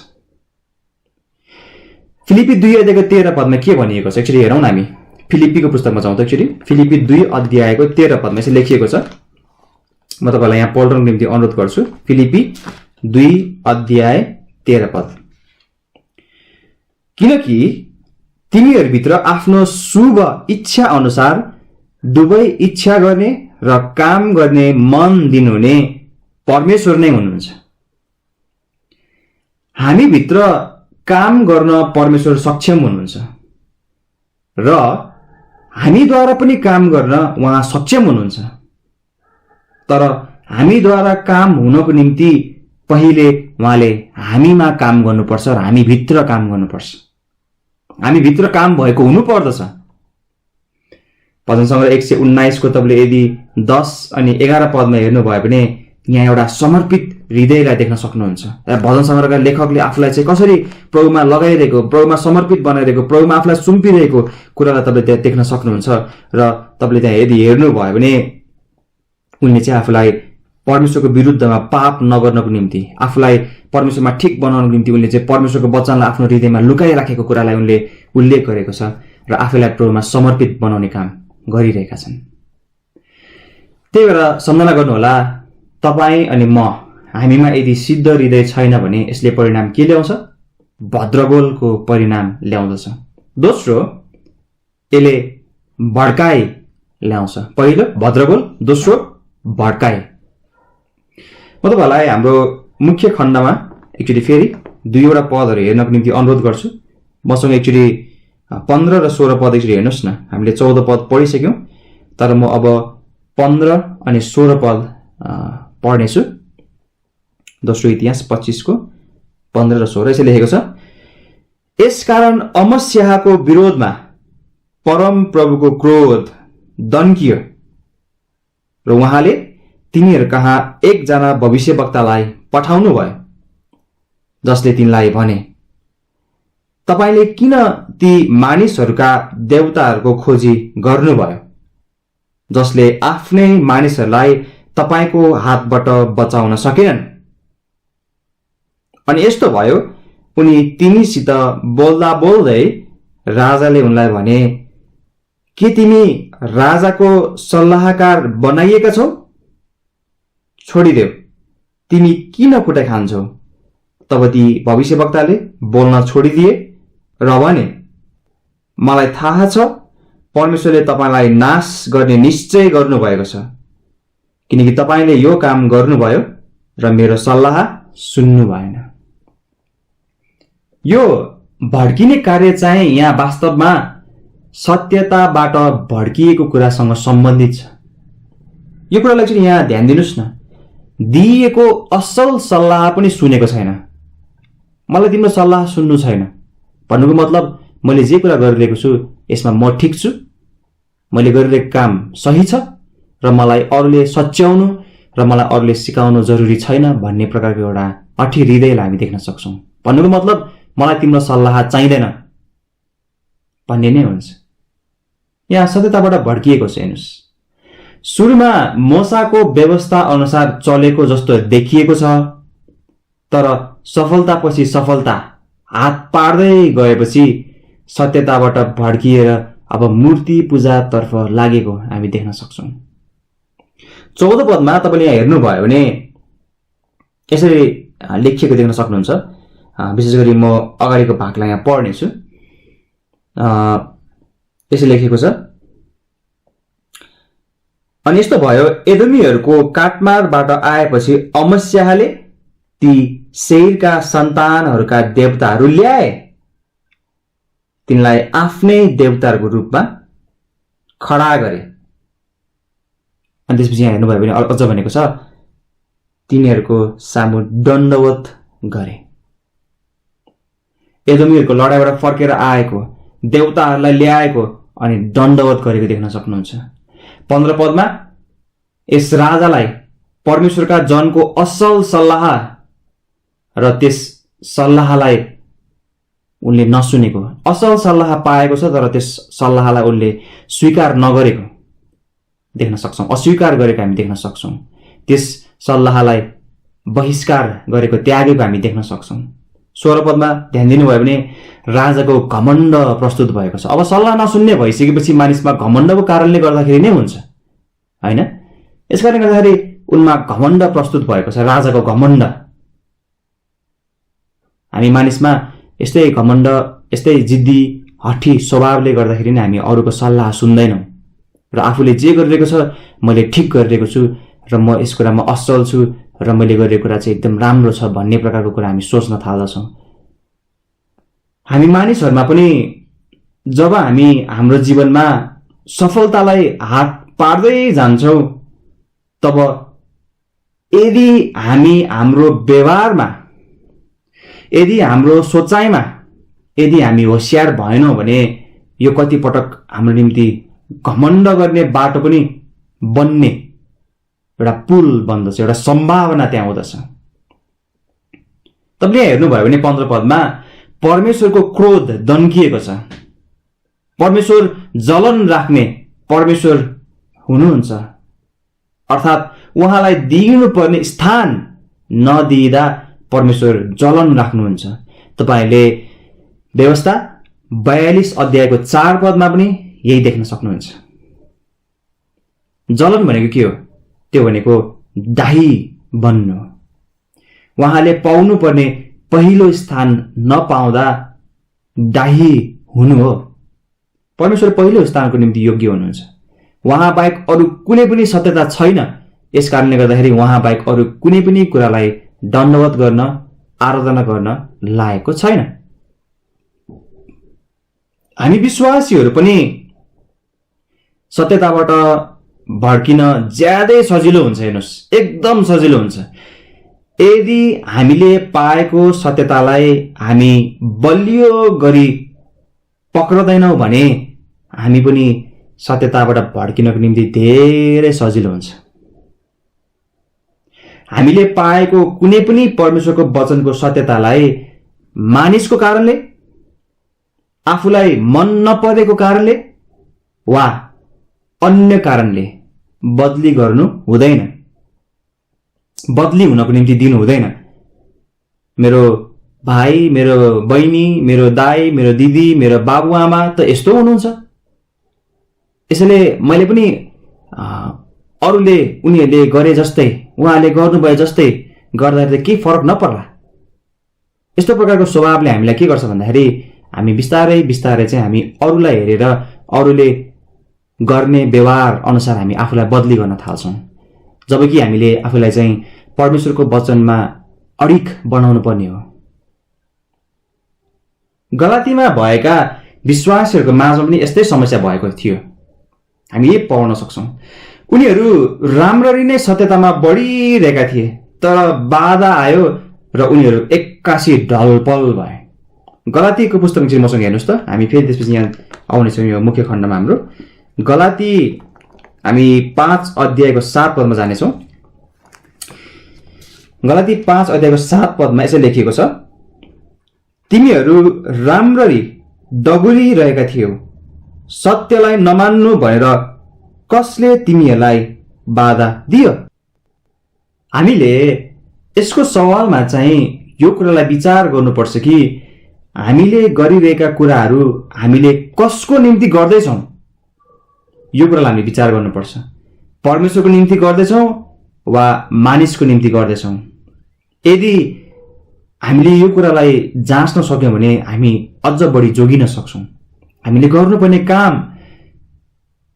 फिलिपी 2:13 के भनिएको छ एकचोटि हेरौँ न। हामी फिलिपीको पुस्तकमा जाउँ त एकचोटि। फिलिपी 2:13 यसले लेखिएको छ। म तपाईँलाई यहाँ पढ्नको निम्ति अनुरोध गर्छु। फिलिपी 2:13 किनकि तिमीहरूभित्र आफ्नो शुभ इच्छा अनुसार दुवै इच्छा गर्ने र काम गर्ने मन दिनुहुने परमेश्वर नै हुनुहुन्छ। हामीभित्र काम गर्न परमेश्वर सक्षम हुनुहुन्छ र हामीद्वारा पनि काम गर्न उहाँ सक्षम हुनुहुन्छ, तर हामीद्वारा काम हुनको निम्ति पहिले उहाँले हामीमा काम गर्नुपर्छ र हामीभित्र काम गर्नुपर्छ। हामीभित्र काम भएको हुनुपर्दछ। भजन सङ्ग्रह 119 तपाईँले यदि 10 अनि 11 हेर्नुभयो भने यहाँ एउटा समर्पित हृदयलाई देख्न सक्नुहुन्छ। भजन सङ्ग्रहका लेखकले आफूलाई चाहिँ कसरी प्रभुमा लगाइरहेको, प्रभुमा समर्पित बनाइरहेको, प्रभुमा आफूलाई सुम्पिरहेको कुरालाई तपाईँले त्यहाँ देख्न सक्नुहुन्छ। र तपाईँले त्यहाँ यदि हेर्नुभयो भने उनले चाहिँ आफूलाई परमेश्वरको विरुद्धमा पाप नगर्नको निम्ति, आफूलाई परमेश्वरमा ठिक बनाउनको निम्ति उनले चाहिँ परमेश्वरको वचनलाई आफ्नो हृदयमा लुकाइराखेको कुरालाई उनले उल्लेख गरेको छ र आफूलाई प्रभुमा समर्पित बनाउने काम गरिरहेका छन्। त्यही भएर सम्झना गर्नुहोला, तपाईँ अनि म हामीमा यदि सिद्ध हृदय छैन भने यसले परिणाम के ल्याउँछ? भद्रगोलको परिणाम ल्याउँदछ। दोस्रो, यसले भड्काइ ल्याउँछ। पहिलो भद्रगोल, दोस्रो भड्काइ। म तपाईँहरूलाई हाम्रो मुख्य खण्डमा एकचोटि फेरि 2वटा पदहरू हेर्नको निम्ति अनुरोध गर्छु। मसँग एकचोटि 15 र 16 पद एकचोटि हेर्नुहोस् न। हामीले 14 पद पढिसक्यौँ, तर म अब 15 अनि 16 पद पढ्नेछु। दोस्रो इतिहास 25 15 र 16 यसले लेखेको छ, यसकारण अमस्याहको विरोधमा परम प्रभुको क्रोध दन्कियो र उहाँले तिनीहरू कहाँ एकजना भविष्यवक्तालाई पठाउनु भयो, जसले तिनलाई भने, तपाईले किन ती मानिसहरूका देवताहरूको खोजी गर्नुभयो, जसले आफ्नै मानिसहरूलाई तपाईको हातबाट बचाउन सकेनन्। अनि यस्तो भयो, उनी तिमीसित बोल्दा बोल्दै राजाले उनलाई भने, के तिमी राजाको सल्लाहकार बनाइएका छौ? छोडिदेऊ, तिमी किन कुटा खान्छौ? तब ती भविष्यवक्ताले बोल्न छोडिदिए र भने, मलाई थाहा छ परमेश्वरले तपाईलाई नाश गर्ने निश्चय गर्नुभएको छ, किनकि तपाईले यो काम गर्नुभयो र मेरो सल्लाह सुन्नु भएन। यो भड्किने कार्य चाहिँ यहाँ वास्तवमा सत्यताबाट भड्किएको कुरासँग सम्बन्धित छ। यो कुरालाई चाहिँ यहाँ ध्यान दिनुस् न। दिएको असल सल्लाह पनि सुनेको छैन। मलाई तिम्रो सल्लाह सुन्नु छैन भन्नुको मतलब मैले जे कुरा गरिरहेको छु यसमा म ठिक छु, मैले गरिरहेको काम सही छ र मलाई अरूले सच्याउनु र मलाई अरूले सिकाउनु जरुरी छैन भन्ने प्रकारको एउटा अठी हृदयलाई हामी देख्न सक्छौँ। भन्नुको मतलब मलाई तिम्रो सल्लाह चाहिँदैन भन्ने नै हुन्छ। यहाँ सत्यताबाट भड्किएको छ। हेर्नुस्, सुरुमा मोसाको व्यवस्था अनुसार चलेको जस्तो देखिएको छ, तर सफलतापछि सफलता हात पार्दै गएपछि सत्यताबाट भड्किएर अब मूर्ति पूजातर्फ लागेको हामी देख्न सक्छौं। 14 पदमा तपाईले यहाँ हेर्नुभयो भने यसरी लेखिएको देख्न सक्नुहुन्छ। विशेष गरी म अगाडिको भागलाई यहाँ पढ्नेछु। यसरी लेखेको छ, अनि यस्तो भयो, एदोमीहरूको काटमारबाट आएपछि अमस्याहले ती सेयरका सन्तानहरूका देवताहरू ल्याए, तिनलाई आफ्नै देवताहरूको रूपमा खडा गरे। अनि त्यसपछि यहाँ हेर्नुभयो भने अझ भनेको छ, तिनीहरूको सामु दण्डवत गरे। एदोमीहरूको लडाईबाट फर्केर आएको देवताहरूलाई ल्याएको अनि दण्डवत गरेको देख्न सक्नुहुन्छ। 15 पदमा यस राजालाई परमेश्वरका जनको असल सल्लाह र त्यस सल्लाहलाई उनले नसुनेको, असल सल्लाह पाएको छ तर त्यस सल्लाहलाई उनले स्वीकार नगरेको देख्न सक्छौं, अस्वीकार गरेको हामी देख्न सक्छौं। त्यस सल्लाहलाई बहिष्कार गरेको, त्यागेको हामी देख्न सक्छौं। 16 पदमा ध्यान दिनुभयो भने राजाको घमण्ड प्रस्तुत भएको छ। अब सल्लाह नसुन्ने भइसकेपछि मानिसमा घमण्डको कारणले गर्दाखेरि नै हुन्छ, हैन? यसकारणले गर्दाखेरि उनमा घमण्ड प्रस्तुत भएको छ, राजाको घमण्ड। हामी मानिसमा यस्तै घमण्ड, यस्तै जिद्दी हठी स्वभावले गर्दाखेरि नै हामी अरूको सल्लाह सुन्दैनौं र आफूले जे गरिरहेको छ मैले ठिक गरिरहेको छु र म यस कुरामा असल छु र मैले गरेको कुरा चाहिँ एकदम राम्रो छ भन्ने प्रकारको कुरा हामी सोच्न थाल्दछौं। हामी मानिसहरुमा पनि जब हामी हाम्रो जीवनमा सफलतालाई हात पार्दै जान्छौं तब यदि हामी हाम्रो व्यवहारमा, यदि हाम्रो सोचाइमा यदि हामी होशियार भएनौं भने यो कति पटक हाम्रो निम्ति घमण्ड गर्ने बाटो पनि बन्ने एउटा पुल बन्दछ, एउटा सम्भावना त्यहाँ हुँदछ। तपाईले हेर्नुभयो भने 15 पदमा परमेश्वरको क्रोध दन्किएको छ। परमेश्वर जलन राख्ने परमेश्वर हुनुहुन्छ, अर्थात् उहाँलाई दिनुपर्ने स्थान नदिँदा परमेश्वर जलन राख्नुहुन्छ। तपाईले व्यवस्था 42 अध्यायको 4 पदमा पनि यही देख्न सक्नुहुन्छ। जलन भनेको के हो? त्यो भनेको दाही बन्नु। उहाँले पाउनु पर्ने पहिलो स्थान नपाउँदा दाही हुनु हो। परमेश्वर पहिलो स्थानको निम्ति योग्य हुनुहुन्छ। उहाँ बाहेक अरू कुनै पनि सत्यता छैन। यसकारणले गर्दाखेरि उहाँ बाहेक अरू कुनै पनि कुरालाई दण्डवत गर्न, आराधना गर्न लायकको छैन। हामी विश्वासीहरू पनि सत्यताबाट भड्किन ज्यादै सजिलो हुन्छ। हेर्नुस्, एकदम सजिलो हुन्छ। यदि हामीले पाएको सत्यतालाई हामी बलियो गरी पक्रदैनौं भने हामी पनि सत्यताबाट भड्किनको निम्ति धेरै सजिलो हुन्छ। हामीले पाएको कुनै पनि परमेश्वरको वचनको सत्यतालाई मानिसको कारणले, आफूलाई मन नपरेको कारणले वा अन्य कारणले बदली गर्नु हुँदैन, बदली हुनको निम्ति दिनु हुँदैन। मेरो भाइ, मेरो बहिनी, मेरो दाइ, मेरो दिदी, मेरो बाबुआमा त यस्तो हुनुहुन्छ, यसैले मैले पनि अरूले उनीहरूले गरे जस्तै, उहाँले गर्नुभए जस्तै गर्दाखेरि केही फरक नपर्ला। यस्तो प्रकारको स्वभावले हामीलाई के गर्छ भन्दाखेरि हामी बिस्तारै बिस्तारै चाहिँ हामी अरूलाई हेरेर अरूले गर्ने व्यवहार अनुसार हामी आफूलाई बदली गर्न थाल्छौं, जबकि हामीले आफूलाई चाहिँ परमेश्वरको वचनमा अडिग बनाउनु पर्ने हो। गलातीमा भएका विश्वासीहरूको माझमा पनि यस्तै समस्या भएको थियो। हामी यही पढ्न सक्छौं। उनीहरू राम्ररी नै सत्यतामा बढिरहेका थिए, तर बाधा आयो र उनीहरू एक्कासी ढलपल भए। गलातीको पुस्तक चाहिँ मसँग हेर्नुस् त, हामी फेरि त्यसपछि यहाँ आउनेछौँ यो मुख्य खण्डमा हाम्रो। गलाती हामी 5 अध्यायको 7 पदमा जानेछौँ। गलाती 5 अध्यायको 7 पदमा यसरी लेखिएको छ, तिमीहरू राम्ररी दगुरिरहेका थियौ, सत्यलाई नमान्नु भनेर कसले तिमीहरूलाई बाधा दियो? हामीले यसको सवालमा चाहिँ यो कुरालाई विचार गर्नुपर्छ कि हामीले गरिरहेका कुराहरू हामीले कसको निम्ति गर्दैछौँ यो कुरालाई हामी विचार गर्नुपर्छ। परमेश्वरको निम्ति गर्दैछौँ वा मानिसको निम्ति गर्दैछौँ। यदि हामीले यो कुरालाई जाँच्न सक्यौँ भने हामी अझ बढी जोगिन सक्छौँ। हामीले गर्नुपर्ने काम,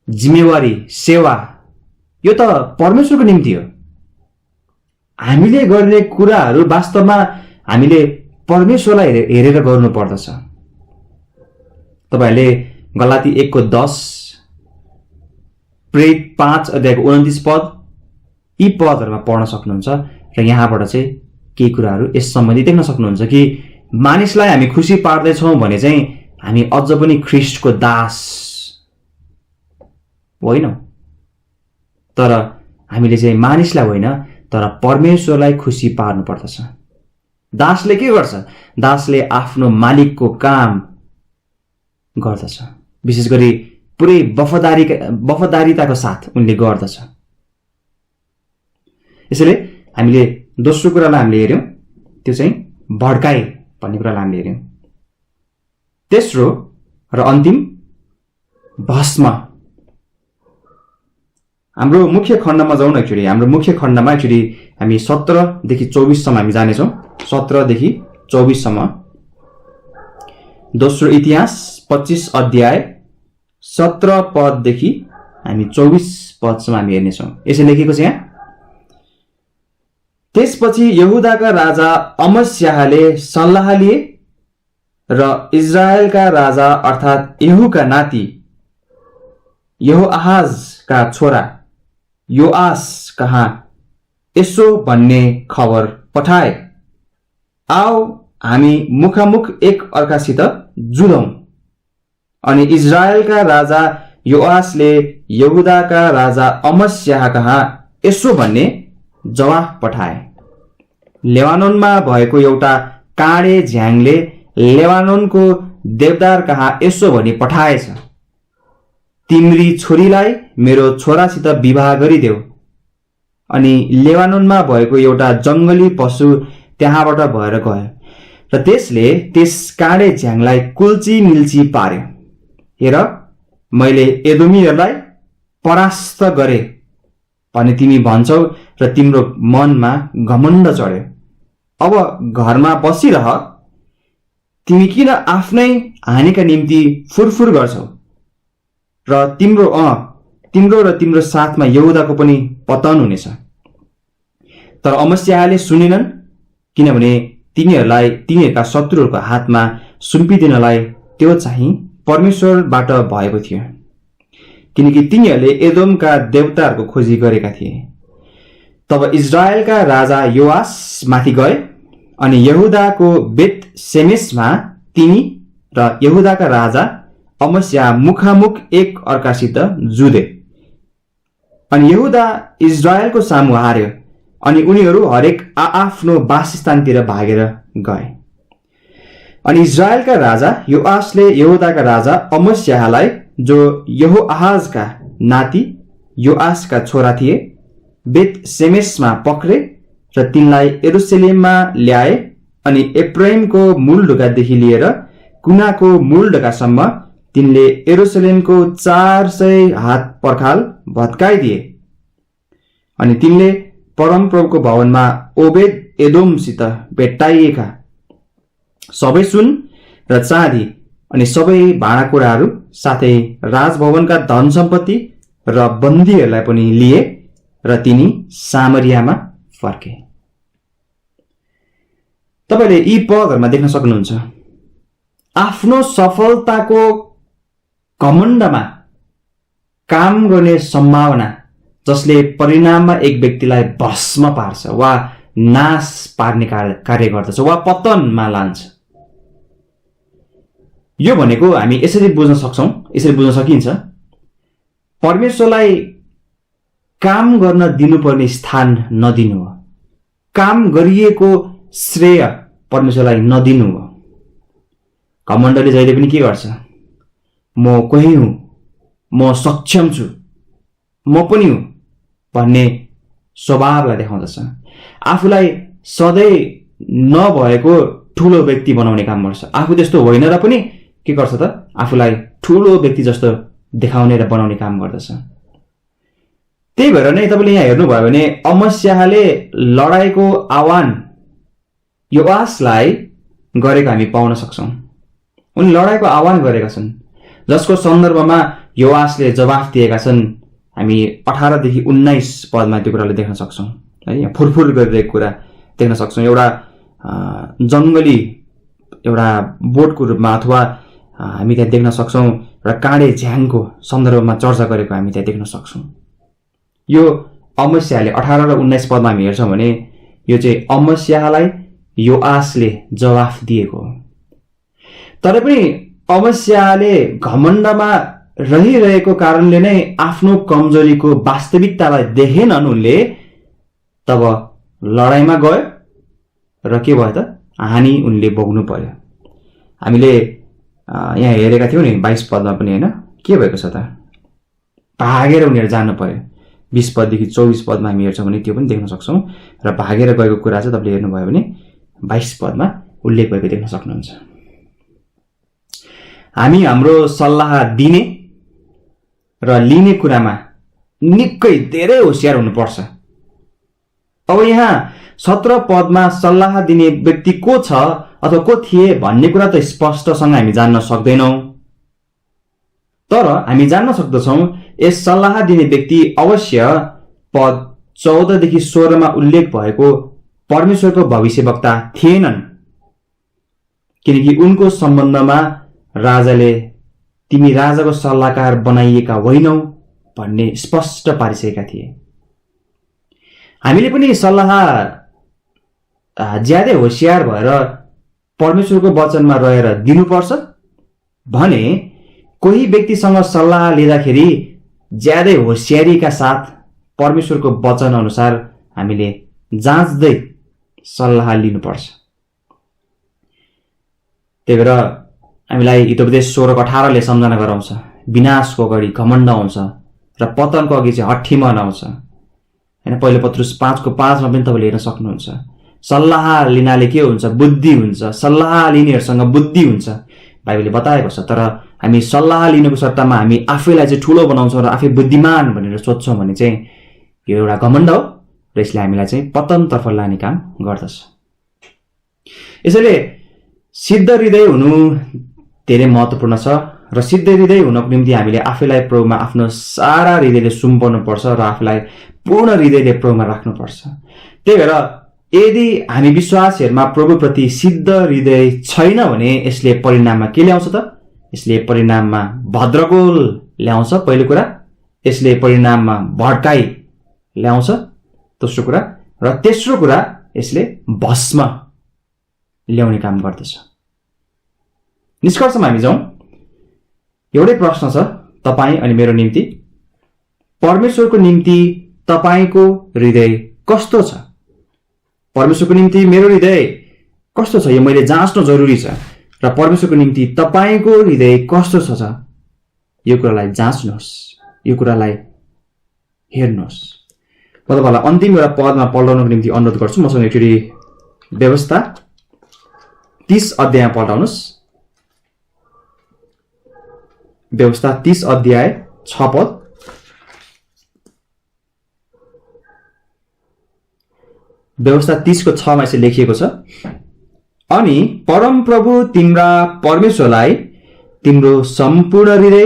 जिम्मेवारी, सेवा यो त परमेश्वरको निम्ति हो। हामीले गर्ने कुराहरू वास्तवमा हामीले परमेश्वरलाई हेरेर गर्नुपर्दछ। तपाईहरूले गलाती 1:10, प्रेरित 5:29 पद यी पदहरूमा पढ्न सक्नुहुन्छ र यहाँबाट चाहिँ केही कुराहरू यस सम्बन्धी देख्न सक्नुहुन्छ कि मानिसलाई हामी खुसी पार्दैछौँ भने चाहिँ हामी अझ पनि ख्रीष्टको दास होइनौँ, तर हामीले चाहिँ मानिसलाई होइन तर परमेश्वरलाई खुसी पार्नु पर्दछ। दासले के गर्छ? दासले आफ्नो मालिकको काम गर्दछ, विशेष गरी पुरै वफादारीताको साथ उनले गर्दछ। यसैले हामीले दोस्रो कुरालाई हामीले हेर्यौं, त्यो चाहिँ भड्काई भन्ने कुरालाई हामीले हेर्यौं। तेस्रो र अन्तिम भस्म। हाम्रो मुख्य खण्डमा जाउँ न। एक्चुअली हाम्रो मुख्य खण्डमा एक्चुअली हामी 17 देखि 24 सम्म हामी जानेछौँ। 17 देखि 24 सम्म। दोस्रो इतिहास 25 अध्याय 17 पददेखि हामी 24 पदसम्म हामी हेर्नेछौँ। यसै लेखेको छ यहाँ, त्यसपछि यहुदाका राजा अमस्याहले सल्लाह लिए र इजरायलका राजा अर्थात् येहूका नाति यहोआहाजका छोरा योआस कहाँ यसो भन्ने खबर पठाए, आओ हामी मुखामुख एक अर्कासित जुधौं। अनि इजरायलका राजा योआसले यहुदाका राजा अमस्याह कहाँ यसो भन्ने जवाफ पठाए, लेबानोनमा भएको एउटा काँडे झ्याङले लेबानोनको देवदार कहाँ यसो भनी पठाएछ, तिम्री छोरीलाई मेरो छोरासित विवाह गरिदेऊ। अनि लेबानोनमा भएको एउटा जंगली पशु त्यहाँबाट भएर गयो र त्यसले त्यस काँडे झ्याङलाई कुल्ची मिल्ची पार्यो। हेर, मैले एदोमीहरूलाई परास्त गरे भने तिमी भन्छौ र तिम्रो मनमा घमण्ड चढ्यो। अब घरमा बसिरह, तिमी किन आफ्नै हानिका निम्ति फुरफुर गर्छौ र तिम्रो र तिम्रो साथमा यहुदाको पनि पतन हुनेछ। तर अमस्याहले सुनेनन्, किनभने तिनीहरूलाई तिनीहरूका शत्रुहरूको हातमा सुम्पिदिनलाई त्यो चाहिँ परमेश्वरबाट भएको थियो, किनकि तिनीहरूले एदोमका देवताहरूको खोजी गरेका थिए। तब इजरायलका राजा योआस माथि गए अनि यहुदाको बेत सेमेसमा तिनी र यहुदाका राजा अमस्या मुखामुख एक अर्कासित जुधे। अनि यहुदा इजरायलको सामु हार्यो अनि उनीहरू हरेक आआफ्नो वासस्थानतिर भागेर गए। अनि इजरायलका राजा योआसले यहुदाका राजा अमस्याहलाई, जो यहोआहाजका नाति योआसका छोरा थिए, बेत सेमेसमा पक्रे र तिनलाई यरुशलेममा ल्याए। अनि एफ्राइमको मूल ढोकादेखि लिएर कुनाको मूल ढोकासम्म तिनले यरुशलेमको 400 हात पर्खाल भत्काइदिए। अनि तिनले परमप्रभुको भवनमा ओबेद एदोमसित भेट्टाइएका सबै सुन र चाँदी अनि सबै भाँडाकुँडाहरू साथै राजभवनका धन सम्पत्ति र बन्दीहरूलाई पनि लिए र तिनी सामरियामा फर्के। तपाईले यी पदहरूमा देख्न सक्नुहुन्छ, आफ्नो सफलताको घमण्डमा काम गर्ने सम्भावना जसले परिणाममा एक व्यक्तिलाई भस्म पार्छ वा नाश पार्ने कार्य गर्दछ वा पतनमा लान्छ। यो भनेको हामी यसरी बुझ्न सक्छौं, यसरी बुझ्न सकिन्छ, परमेश्वरलाई काम गर्न दिनुपर्ने स्थान नदिनु हो, काम गरिएको श्रेय परमेश्वरलाई नदिनु हो। घमण्डले जहिले पनि के गर्छ, म कोही हुँ, म सक्षम छु, म पनि हुँ भन्ने स्वभावलाई देखाउँदछ। आफूलाई सधैँ नभएको ठुलो व्यक्ति बनाउने काम गर्छ। आफू त्यस्तो होइन र पनि के गर्छ त आफूलाई ठुलो व्यक्ति जस्तो देखाउने र बनाउने काम गर्दछ। त्यही भएर नै तपाईँले यहाँ हेर्नुभयो भने अमस्याले लडाईँको आह्वान योआसलाई गरेको हामी पाउन सक्छौँ। उनी लडाईँको आह्वान गरेका छन् जसको सन्दर्भमा योआसले जवाफ दिएका छन्। हामी 18 देखि 19 पदमा त्यो कुरालाई देख्न सक्छौँ है। यहाँ फुरफुर गरिरहेको कुरा देख्न सक्छौँ। एउटा जङ्गली एउटा बोटको रूपमा अथवा हामी त्यहाँ देख्न सक्छौँ र काँडे झ्याङको सन्दर्भमा चर्चा गरेको हामी त्यहाँ देख्न सक्छौँ। यो अमस्याले 18 र 19 पदमा हामी हेर्छौँ भने यो चाहिँ अमस्यालाई योआसले जवाफ दिएको हो। तर पनि अमस्याले घमण्डमा रहिरहेको कारणले नै आफ्नो कमजोरीको वास्तविकतालाई देखेनन् उनले। तब लडाईँमा गयो र के भयो त हानि उनले भोग्नु पर्यो। हामीले यहाँ हेरेका थियौँ नि 22 पदमा पनि होइन के भएको छ त भागेर उनीहरू जानु पर्यो। 20 पददेखि 24 पदमा हामी हेर्छौँ भने त्यो पनि देख्न सक्छौँ र भागेर गएको कुरा चाहिँ तपाईँले हेर्नुभयो भने 22 पदमा उल्लेख भएको देख्न सक्नुहुन्छ। हामी हाम्रो सल्लाह दिने र लिने कुरामा निकै धेरै होशियार हुनुपर्छ। अब यहाँ 17 पदमा सल्लाह दिने व्यक्ति को छ अथवा को थिए भन्ने कुरा त स्पष्टसँग हामी जान्न सक्दैनौँ। तर हामी जान्न सक्दछौँ यस सल्लाह दिने व्यक्ति अवश्य पद 14 देखि 16 मा उल्लेख भएको परमेश्वरको भविष्यवक्ता थिएनन्, किनकि उनको सम्बन्धमा राजाले तिमी राजाको सल्लाहकार बनाइएका होइनौ भन्ने स्पष्ट पारिसकेका थिए। हामीले पनि सल्लाह ज्यादै होशियार भएर परमेश्वरको वचनमा रहेर दिनुपर्छ भने कोही व्यक्तिसँग सल्लाह लिँदाखेरि ज्यादै होशियारीका साथ परमेश्वरको वचन अनुसार हामीले जाँच्दै सल्लाह लिनुपर्छ। त्यही भएर हामीलाई हितोपदेश 16:18 ले सम्झना गराउँछ विनाशको अगाडि घमण्ड आउँछ र पतनको अघि चाहिँ हठीमन आउँछ हैन। पहिलो पत्रुस 5:5 मा पनि तपाईले हेर्न सक्नुहुन्छ। सल्लाह लिनाले के हुन्छ? बुद्धि हुन्छ। सल्लाह लिनेहरुसँग बुद्धि हुन्छ बाइबलले बताएको छ। तर हामी सल्लाह लिनुको सट्टामा हामी आफैलाई चाहिँ ठूलो बनाउँछौं र आफै बुद्धिमान भनेर सोच्छौं भने चाहिँ यो एउटा घमण्ड हो र यसले हामीलाई चाहिँ पतनतर्फ लाने काम गर्दछ। यसैले सिद्ध हृदय हुनु धेरै महत्त्वपूर्ण छ र सिद्ध हृदय हुनको निम्ति हामीले आफैलाई प्रभुमा आफ्नो सारा हृदयले सुम्पर्नु पर्छ र आफैलाई पूर्ण हृदयले प्रभुमा राख्नु पर्छ। त्यही भएर यदि हामी विश्वासीहरुमा प्रभुप्रति सिद्ध हृदय छैन भने यसले परिणाममा के ल्याउँछ त? यसले परिणाममा भद्रकोल ल्याउँछ पहिलो कुरा, यसले परिणाममा भड्काई ल्याउँछ दोस्रो कुरा, र तेस्रो कुरा यसले भस्म ल्याउने काम गर्दछ। निष्कर्षमा हामी जाउँ। एउटै प्रश्न छ तपाई अनि मेरो निम्ति, परमेश्वरको निम्ति तपाईको हृदय कस्तो छ? परमेश्वरको निम्ति मेरो हृदय कस्तो छ यो मैले जाँच्न जरुरी छ र परमेश्वरको निम्ति तपाईको हृदय कस्तो छ यो कुरालाई जाँच्नुहोस्, यो कुरालाई हेर्नुहोस्। म तपाईलाई अन्तिम एउटा पदमा पल्टाउनको निम्ति अनुरोध गर्छु। मसँग एकचोटी व्यवस्था 30 अध्याय पल्टाउनुस्। व्यवस्था 30 अध्याय 6 पद। व्यवस्था 30 को 6 मा यसरी लेखिएको छ, अनि परमप्रभु तिम्रा परमेश्वरलाई तिम्रो सम्पूर्ण हृदय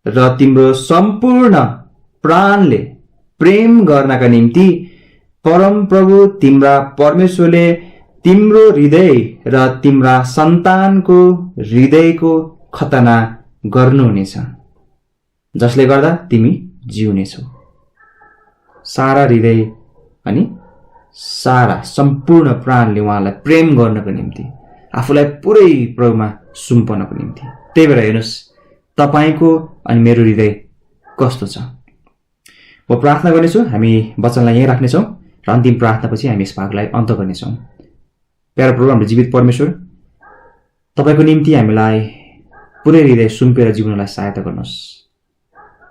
र तिम्रो सम्पूर्ण प्राणले प्रेम गर्नका निम्ति परमप्रभु तिम्रा परमेश्वरले तिम्रो हृदय र तिम्रा सन्तानको हृदयको खतना गर्नुहुनेछ, जसले गर्दा तिमी जिउनेछौ। सारा हृदय अनि सारा सम्पूर्ण प्राणले उहाँलाई प्रेम गर्नको निम्ति, आफूलाई पुरै प्रभुमा सुम्पनको निम्ति। त्यही भएर हेर्नुहोस् तपाईको अनि मेरो हृदय कस्तो छ। म प्रार्थना गर्नेछु, हामी वचनलाई यही राख्नेछौँ र अन्तिम प्रार्थनापछि हामी यस भागलाई अन्त गर्नेछौँ। प्यारो प्रभु हाम्रो जीवित परमेश्वर, तपाईको निम्ति हामीलाई पुरै हृदय सुम्पेर जिउनलाई सहायता गर्नुहोस्।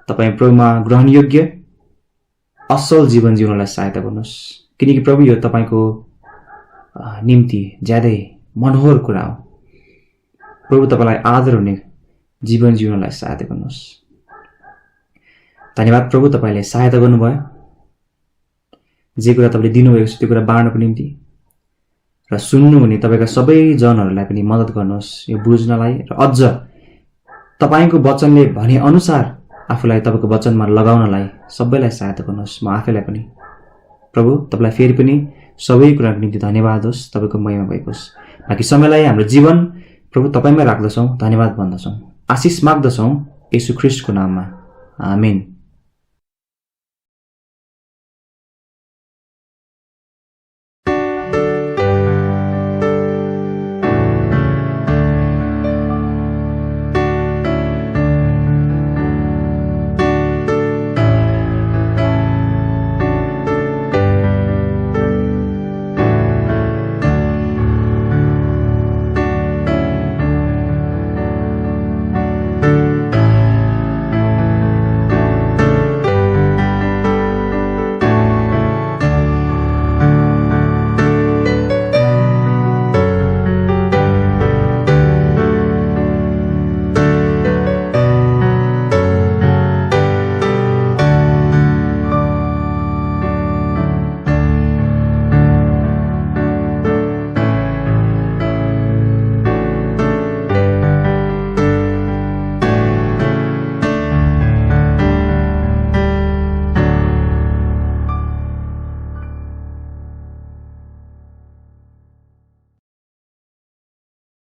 तपाई प्रभुमा ग्रहणयोग्य असल जीवन जिउनलाई सहायता गर्नुहोस्, किनकि प्रभु यो तपाईको निम्ति ज्यादै मनोहर कुरा हो। प्रभु तपाईँलाई आदर हुने जीवन जिउनलाई सहायता गर्नुहोस्। धन्यवाद प्रभु, तपाईँले सहायता गर्नुभयो। जे कुरा तपाईँले दिनुभएको छ त्यो कुरा बाँड्नको निम्ति र सुन्नुहुने तपाईँका सबै जनहरूलाई पनि मद्दत गर्नुहोस् यो बुझ्नलाई, र अझ तपाईँको वचनले भने अनुसार आफूलाई तपाईँको वचनमा लगाउनलाई सबैलाई सहायता गर्नुहोस्, म आफैलाई पनि। प्रभु तपाईँलाई फेरि पनि सबै कुराको निम्ति धन्यवाद होस्, तपाईँको महिमा भएको होस्। बाँकी समयलाई हाम्रो जीवन प्रभु तपाईँमै राख्दछौँ, धन्यवाद भन्दछौँ, आशिष माग्दछौँ येशू ख्रीष्टको नाममा, आमेन।